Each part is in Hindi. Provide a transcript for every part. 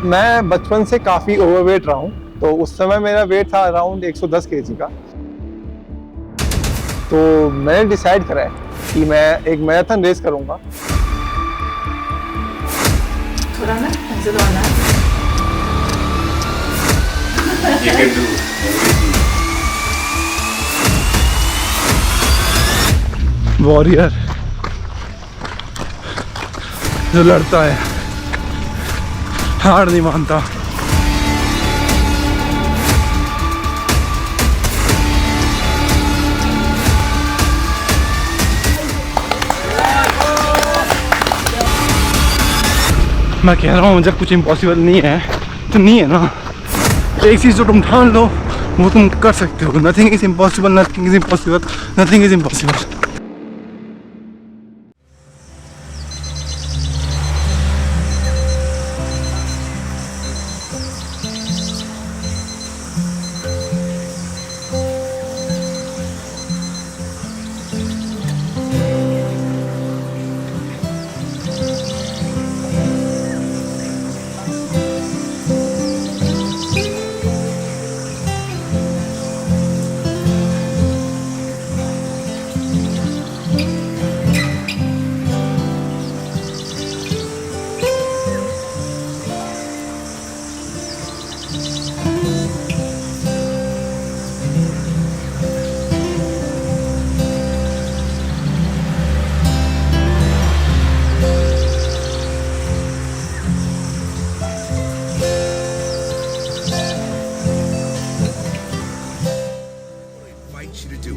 मैं बचपन से काफ़ी ओवरवेट रहा हूँ, तो उस समय मेरा वेट था अराउंड 110 केजी का। तो मैंने डिसाइड करा है कि मैं एक मैराथन रेस करूँगा। थोड़ा ना ऐसे दौड़ना। You can do everything. Warrior जो लड़ता है, हार नहीं मानता। मैं कह रहा हूँ जब कुछ इम्पॉसिबल नहीं है तो नहीं है ना। एक चीज़ जो तुम ठान लो वो तुम कर सकते हो। Nothing is impossible, nothing is impossible, nothing is impossible.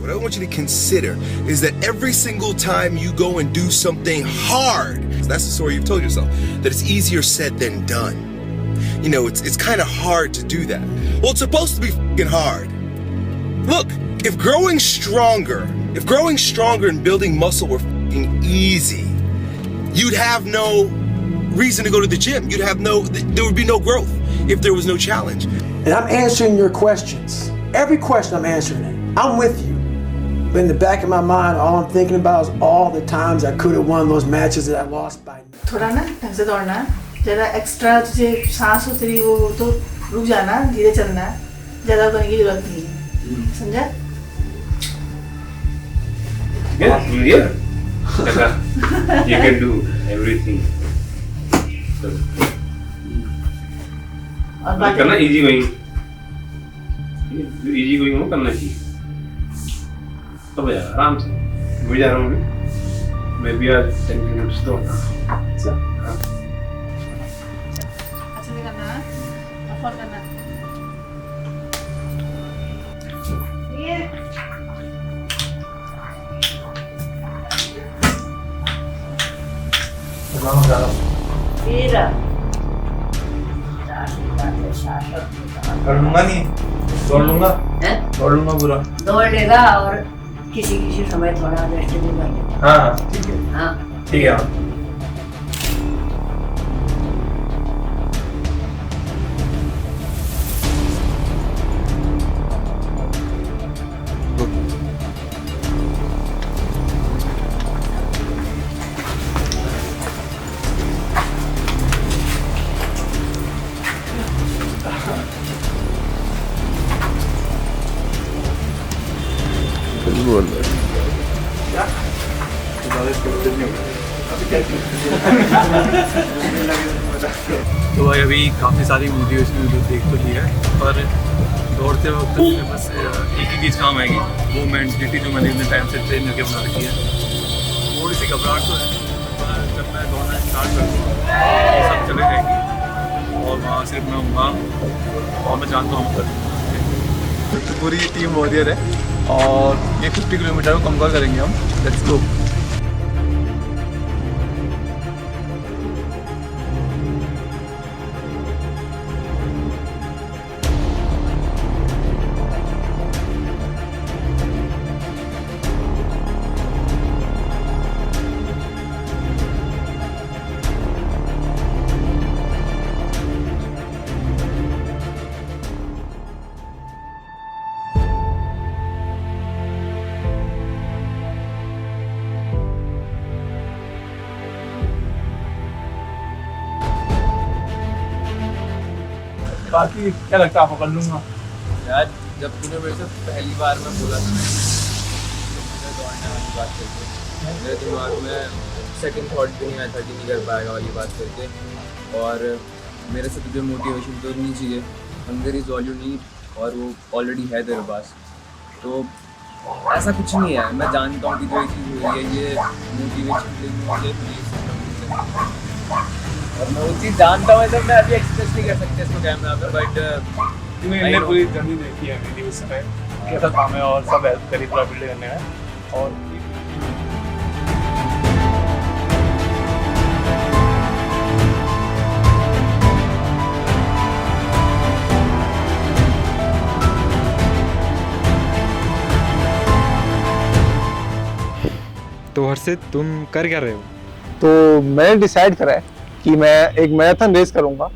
What I want you to consider is that every single time you go and do something hard, that's the story you've told yourself, that it's easier said than done. You know, it's kind of hard to do that. Well, it's supposed to be fucking hard. Look, if growing stronger and building muscle were fucking easy, you'd have no reason to go to the gym. There would be no growth if there was no challenge. And I'm answering your questions. Every question I'm answering it. I'm with you. But in the back of my mind, all I'm thinking about is all the times I could have won those matches that I lost by. थोड़ा ना ऐसे दौड़ना। ज़रा एक्स्ट्रा तुझे सांस हो तेरी वो तो रुक जाना, धीरे चलना। ज़्यादा करने की जरूरत नहीं है, समझा? Yeah. You can do everything. और बाकी करना इजी गोइंग, इजी गोइंग हो करना चाहिए। तो यार आराम से मैं जा रहा हूँ, मैं भी आज 10 मिनट्स तो अच्छा से करना, अफोर्ड करना। ये कर लूंगा नहीं, दौड़ लूंगा, दौड़ लूंगा पूरा। दौड़ लेगा और किसी समय थोड़ा रेस्ट भी कर लेगा। हाँ ठीक है, हाँ ठीक है। तो भाई अभी काफ़ी सारी मोटिवेशनल वीडियो देख तो ली है, पर दौड़ते वक्त मेरे बस एक ही चीज़ काम आएगी, वो मेंटलिटी जो मैंने इतने टाइम से ट्रेन करके बना रखी है। थोड़ी सी घबराहट तो है, पर जब मैं दौड़ना स्टार्ट कर दूँगा तो सब चले जाएगी और वहाँ सिर्फ मैं हूँगा और मैं जानता हूँ कर दूँगा। तो पूरी टीम वॉरियर है और ये 50 किलोमीटर को कवर करेंगे हम। Let's go. बाकी क्या लगता है आपको कर लूँगा? यार जब तूने मेरे से पहली बार मैं बोला था मुझे दौड़ने वाली बात करके, मेरे दिमाग में सेकंड थॉट भी नहीं आया था कि नहीं कर पाएगा वाली बात करके। और मेरे से तुझे मोटिवेशन तो नहीं चाहिए, hunger is all you need और वो ऑलरेडी है तेरे पास। तो ऐसा कुछ नहीं है, मैं जानता हूँ कि जो ये चीज़ हो रही है ये मोटिवेशन देगी मुझे, और मैं वो चीज़ जानता हूँ, तो मैं अभी एक्सप्रेस नहीं कर सकते इसको कैमरा पे। बट मैंने पूरी जर्नी देखी है मेरी, उस समय कैसा काम है और सब हेल्प करी पूरा बिल्ड करने में। और तो हर्षित तुम कर क्या रहे हो? तो मैंने डिसाइड करा है कि मैं एक मैराथन रेस करूंगा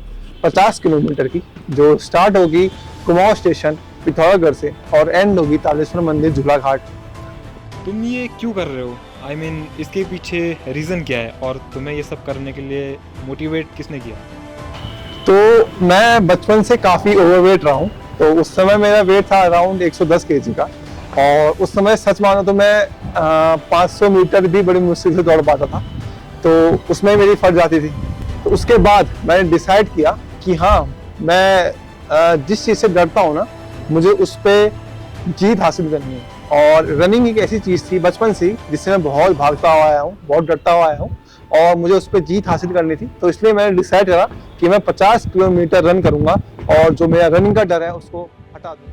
50 किलोमीटर की, जो स्टार्ट होगी कुमाऊं स्टेशन पिथौरागढ़ से और एंड होगी तालेश्वर मंदिर झूला घाट। तुम ये क्यों कर रहे हो? आई मीन इसके पीछे रीज़न क्या है और तुम्हें ये सब करने के लिए मोटिवेट किसने किया? तो मैं बचपन से काफ़ी ओवरवेट रहा हूँ, तो उस समय मेरा वेट था अराउंड 110 kg का, और उस समय सच मानो तो मैं 500 मीटर भी बड़ी मुश्किल से दौड़ पाता था, तो उसमें मेरी फट जाती थी। तो उसके बाद मैंने डिसाइड किया कि हाँ, मैं जिस चीज़ से डरता हूँ ना, मुझे उस पर जीत हासिल करनी है। और रनिंग एक ऐसी चीज़ थी बचपन से जिससे मैं बहुत भागता हुआ आया हूँ, बहुत डरता हुआ आया हूँ, और मुझे उस पर जीत हासिल करनी थी। तो इसलिए मैंने डिसाइड करा कि मैं 50 किलोमीटर रन करूँगा और जो मेरा रनिंग का डर है उसको हटा दूँ।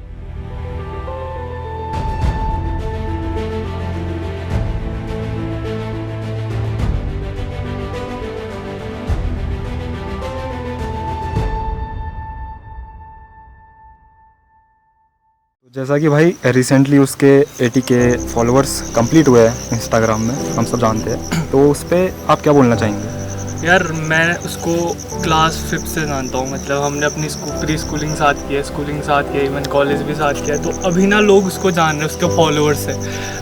जैसा कि भाई रिसेंटली उसके 80K फॉलोअर्स कंप्लीट हुए हैं इंस्टाग्राम में, हम सब जानते हैं, तो उस पर आप क्या बोलना चाहेंगे? यार मैं उसको क्लास 5 से जानता हूँ, मतलब हमने अपनी प्री स्कूलिंग साथ किया, स्कूलिंग साथ किया, इवन कॉलेज भी साथ किया। तो अभी ना लोग उसको जान रहे हैं उसके फॉलोअर्स से,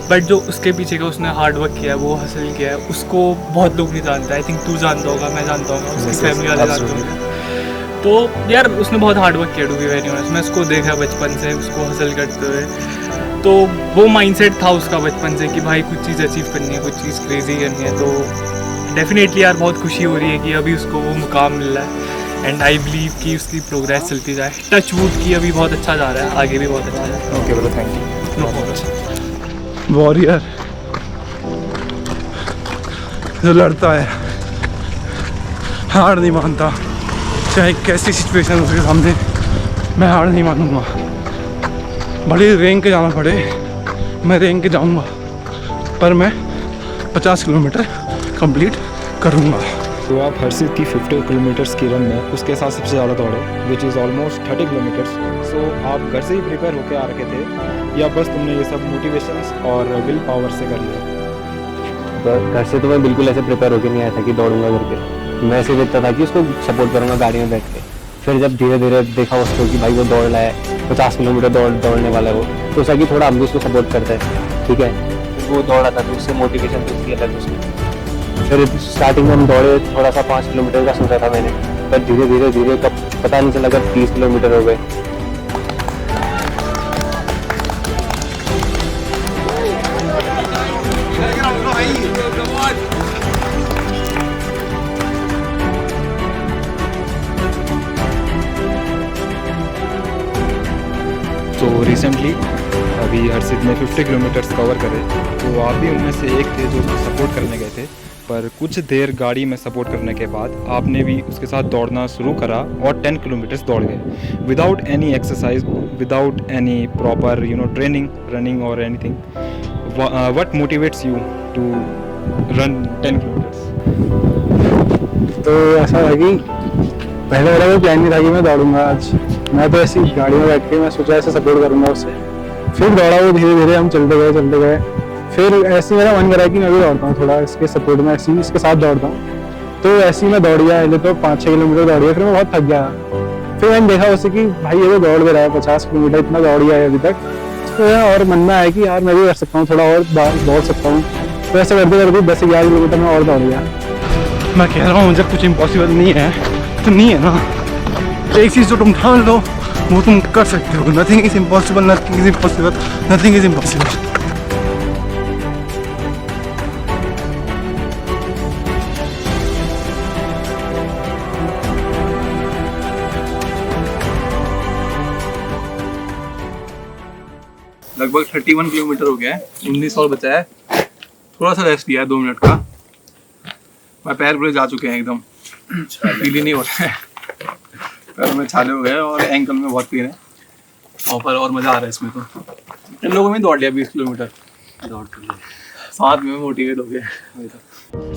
बट जो उसके पीछे का उसने हार्ड वर्क किया है, वो हासिल किया है, उसको बहुत लोग नहीं जानते। आई थिंक तू जानता होगा, मैं जानता हूँ, उसकी फैमिली वाले जानते होंगे। तो यार उसने बहुत हार्ड वर्क किया, टू बी वेरी ऑनेस्ट। मैं उसको देखा बचपन से उसको हासिल करते हुए, तो वो माइंडसेट था उसका बचपन से कि भाई कुछ चीज़ अचीव करनी है, कुछ चीज़ क्रेजी करनी है। तो डेफिनेटली यार बहुत खुशी हो रही है कि अभी उसको वो मुकाम मिल रहा है, एंड आई बिलीव कि उसकी प्रोग्रेस चलती जाए। टच वुड की अभी बहुत अच्छा जा रहा है, आगे भी बहुत अच्छा जा रहा है। Okay bro, thank you. No problem. Warrior जो लड़ता है, हार नहीं मानता, चाहे कैसी सिचुएशन उसके सामने, मैं हार नहीं मानूंगा। बड़ी रैंक के जाना पड़े, मैं रैंक के जाऊंगा, पर मैं 50 किलोमीटर कंप्लीट करूंगा। तो आप हर्षित की 50 किलोमीटर्स की रन में उसके साथ सबसे ज़्यादा दौड़े, विच इज़ ऑलमोस्ट 30 किलोमीटर्स। सो आप घर से ही प्रिपेयर होकर आ रखे थे या बस तुमने ये सब मोटिवेशंस और विल पावर से कर लिया? घर से तो मैं बिल्कुल ऐसे प्रिपेयर होकर नहीं आया था कि दौड़ूंगा करके। मैं ऐसे देखता था कि उसको सपोर्ट करूँगा गाड़ी में बैठ के। फिर जब धीरे धीरे देखा उसको कि भाई वो दौड़ रहा है, 50 किलोमीटर दौड़ने वाला है वो, तो सोचा कि थोड़ा हम भी उसको सपोर्ट करते हैं, ठीक है। वो दौड़ा था तो उससे मोटिवेशन तो उसकी अलग उसकी। फिर स्टार्टिंग में हम दौड़े, थोड़ा सा 5 किलोमीटर का सोचा था मैंने, पर धीरे धीरे धीरे कब पता नहीं चला कब 30 किलोमीटर हो गए। तो रिसेंटली अभी हर्षित ने 50 किलोमीटर्स कवर करे, तो आप भी उनमें से एक थे जो उसको सपोर्ट करने गए थे। पर कुछ देर गाड़ी में सपोर्ट करने के बाद आपने भी उसके साथ दौड़ना शुरू करा और 10 किलोमीटर्स दौड़ गए without any exercise, without any proper training, running और anything. What motivates you to run 10 kilometres? तो ऐसा है कि पहले मेरा कोई प्लान नहीं था कि मैं दौड़ूंगा आज। मैं तो ऐसी गाड़ी में बैठ के मैं सोचा ऐसे सपोर्ट करूंगा उससे। फिर दौड़ा वो, धीरे धीरे हम चलते गए। फिर ऐसे मेरा मन करा कि मैं भी दौड़ता हूँ थोड़ा इसके सपोर्ट में, ऐसे ही इसके साथ दौड़ता हूँ। तो ऐसे ही मैं दौड़ गया, पहले तो 5-6 किलोमीटर दौड़ गया, फिर मैं बहुत थक गया। फिर मैंने देखा उसे कि भाई ये तो दौड़ भी रहा है 50 किलोमीटर, इतना दौड़ गया है अभी तक। तो और मन में आया कि यार मैं भी कर सकता हूँ, थोड़ा और दौड़ सकता हूँ। तो ऐसे करते करते 10-11 किलोमीटर में और दौड़ गया। मैं कह रहा हूँ जब कुछ इम्पॉसिबल नहीं है तो नहीं है ना। एक चीज़ जो तुम ठान लो वो तुम कर सकते हो. Nothing is impossible, nothing is impossible, nothing is impossible. लगभग 31 किलोमीटर हो गया है, 19 और बचा है. थोड़ा सा रेस्ट लिया है 2 मिनट का. मैं पैर पूरे जा चुके हैं एकदम, फील ही नहीं हो रहा है. पैर में छाले हो गए और एंकल में बहुत पेन है. और मज़ा आ रहा है इसमें. तो इन लोगों में दौड़ लिया 20 किलोमीटर, साथ में मोटिवेट हो गया.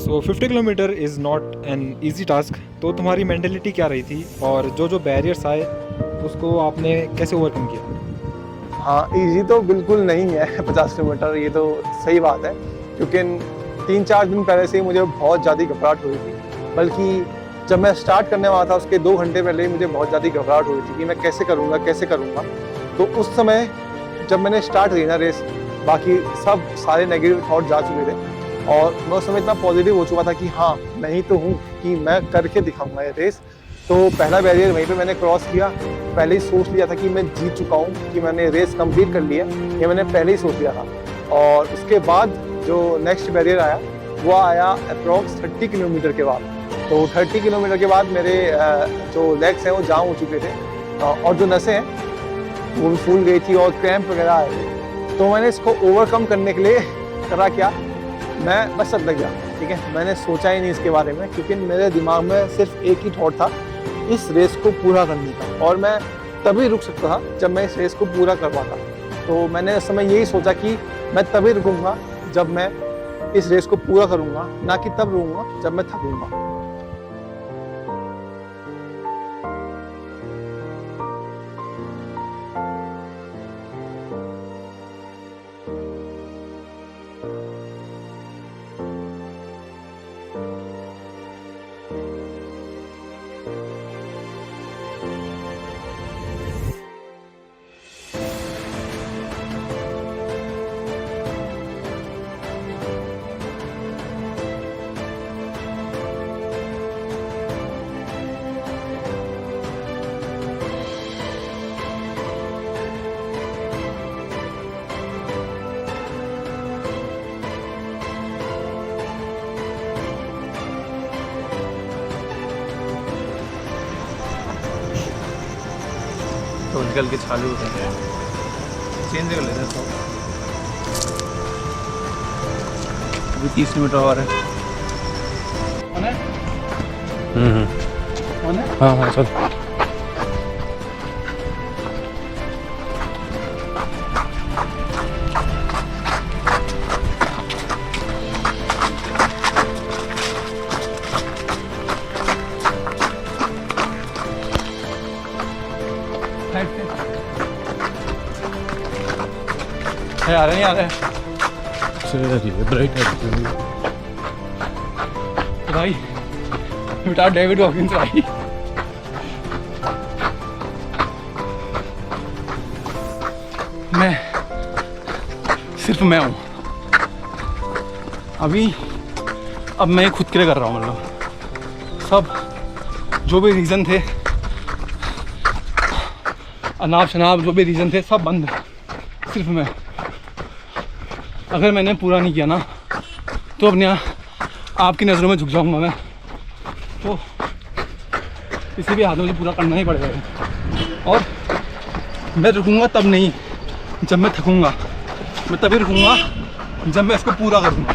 सो 50 kilometre is not an easy task. तो तुम्हारी मेंटेलिटी क्या रही थी और जो बैरियर्स आए उसको आपने कैसे ओवरकम किया? हाँ, इजी तो बिल्कुल नहीं है 50 किलोमीटर, ये तो सही बात है. क्योंकि 3-4 दिन पहले से ही मुझे बहुत ज़्यादा घबराहट हो रही थी. बल्कि जब मैं स्टार्ट करने वाला था उसके 2 घंटे पहले ही मुझे बहुत ज़्यादा घबराहट हो रही थी कि मैं कैसे करूँगा. तो उस समय जब मैंने स्टार्ट की ना रेस, बाकी सारे नेगेटिव थॉट जा चुके थे और मैं उस समय इतना पॉजिटिव हो चुका था कि हाँ, मैं ही तो हूँ कि मैं करके दिखाऊँगा ये रेस. तो पहला बैरियर वहीं पे मैंने क्रॉस किया. पहले ही सोच लिया था कि मैं जीत चुका हूँ, कि मैंने रेस कंप्लीट कर ली है, ये मैंने पहले ही सोच लिया था. और उसके बाद जो नेक्स्ट बैरियर आया वो आया अप्रॉक्स 30 किलोमीटर के बाद. तो 30 किलोमीटर के बाद मेरे जो लेग्स हैं वो जाम हो चुके थे और जो नसें हैं वो भी फूल गई थी और क्रैम्प वगैरह आए थे. तो मैंने इसको ओवरकम करने के लिए करा क्या, मैं बस लग गया. ठीक है, मैंने सोचा ही नहीं इसके बारे में, क्योंकि मेरे दिमाग में सिर्फ एक ही थॉट था, इस रेस को पूरा करने का. और मैं तभी रुक सकता था जब मैं इस रेस को पूरा कर पाता. तो मैंने उस समय यही सोचा कि मैं तभी रुकूंगा जब मैं इस रेस को पूरा करूंगा, ना कि तब रुकूंगा जब मैं थकूंगा. तो निकल के चालू होते हैं, चेंज कर लेते हैं. तो अभी 30 किलोमीटर और है. हाँ चल. आ रहे हैं ब्राइट है भाई. बेटा डेविड हॉकिंस भाई, मैं सिर्फ मैं हूँ अभी. अब मैं खुद के लिए कर रहा हूँ. मतलब सब जो भी रीज़न थे, अनाप शनाप जो भी रीज़न थे, सब बंद. सिर्फ मैं. अगर मैंने पूरा नहीं किया ना तो अपने आपकी नज़रों में झुक जाऊंगा मैं. तो किसी भी हाथ में मुझे पूरा करना ही पड़ेगा. और मैं रुकूंगा तब नहीं जब मैं थकूंगा. मैं तभी रुकूंगा जब मैं इसको पूरा करूंगा.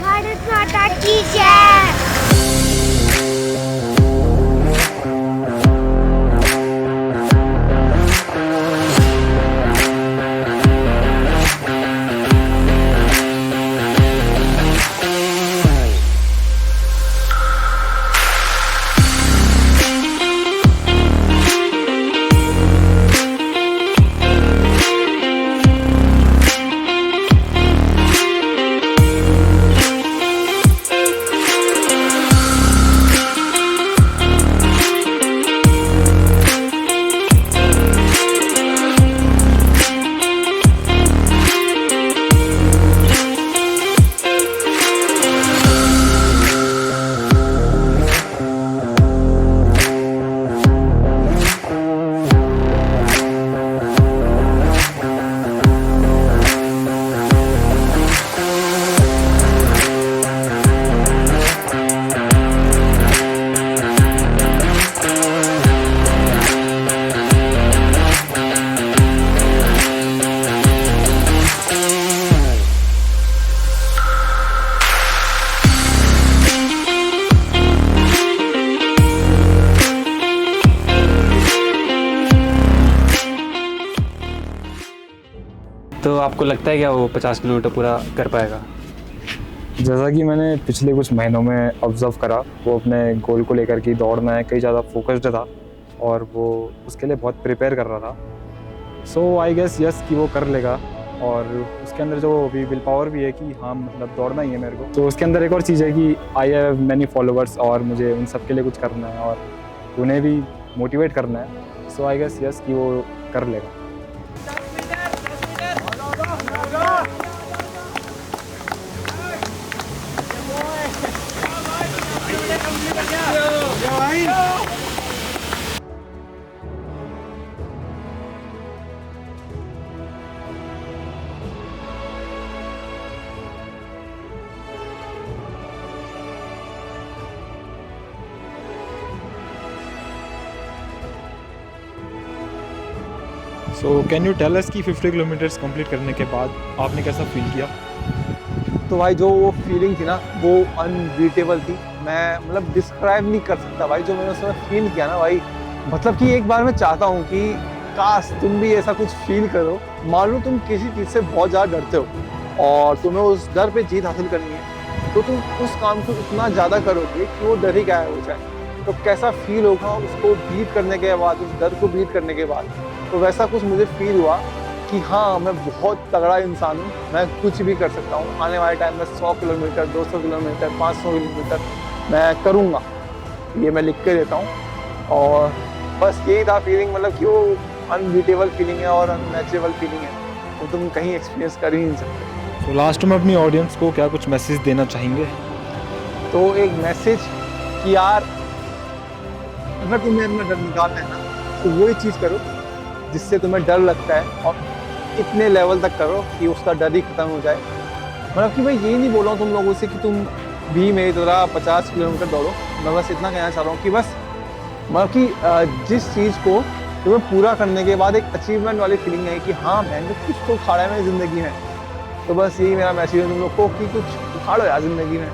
भारत माता की जय. आपको लगता है क्या वो 50 किलोमीटर पूरा कर पाएगा? जैसा कि मैंने पिछले कुछ महीनों में ऑब्ज़र्व करा, वो अपने गोल को लेकर के दौड़ में कई ज़्यादा फोकस्ड था और वो उसके लिए बहुत प्रिपेयर कर रहा था। सो आई गेस यस कि वो कर लेगा। और उसके अंदर जो अभी विल पावर भी है कि हाँ मतलब दौड़ना ही है मेरे को। तो उसके अंदर एक और चीज़ है कि आई हैव मैनी फॉलोअर्स और मुझे उन सब के लिए कुछ करना है और उन्हें भी मोटिवेट करना है। सो आई गेस यस कि वो कर लेगा। So can you tell us कि 50 किलोमीटर्स कंप्लीट करने के बाद आपने कैसा फील किया? तो भाई जो वो फीलिंग थी ना वो अनबीटेबल थी। मैं मतलब डिस्क्राइब नहीं कर सकता भाई, जो मैंने उसमें फील किया ना भाई, मतलब कि एक बार मैं चाहता हूँ कि काश तुम भी ऐसा कुछ फील करो। मान लो तुम किसी चीज़ से बहुत ज़्यादा डरते हो और तुम्हें उस डर पे जीत हासिल करनी है, तो तुम उस काम को इतना ज़्यादा करोगे कि वो डर ही गायब हो जाए। तो कैसा फील होगा उसको बीट करने के बाद, उस डर को बीट करने के बाद। तो वैसा कुछ मुझे फील हुआ कि हाँ मैं बहुत तगड़ा इंसान हूँ, मैं कुछ भी कर सकता हूँ। आने वाले टाइम में 100 किलोमीटर, 200 किलोमीटर, 500 किलोमीटर मैं करूँगा, ये मैं लिख के देता हूँ। और बस यही था फीलिंग, मतलब कि वो अनबीटेबल फीलिंग है और अनमैचेबल फीलिंग है, वो तुम कहीं एक्सपीरियंस कर ही नहीं सकते। तो लास्ट में अपनी ऑडियंस को क्या कुछ मैसेज देना चाहेंगे? तो एक मैसेज कि यार अगर तुम्हें अपना डर निकालना है ना तो वही चीज़ करो जिससे तुम्हें डर लगता है, और इतने लेवल तक करो कि उसका डर ही खत्म हो जाए। मतलब कि मैं यही नहीं बोल रहा हूँ तुम लोगों से कि तुम भी मेरी तरह 50 किलोमीटर दौड़ो। मैं बस इतना कहना चाह रहा हूँ कि बस मतलब कि जिस चीज़ को तुम्हें पूरा करने के बाद एक अचीवमेंट वाली फीलिंग है कि हाँ मैंने कुछ तो उखाड़ा है मेरी ज़िंदगी में। तो बस यही मेरा मैसेज है तुम लोग को कि कुछ उखाड़ो यार ज़िंदगी में।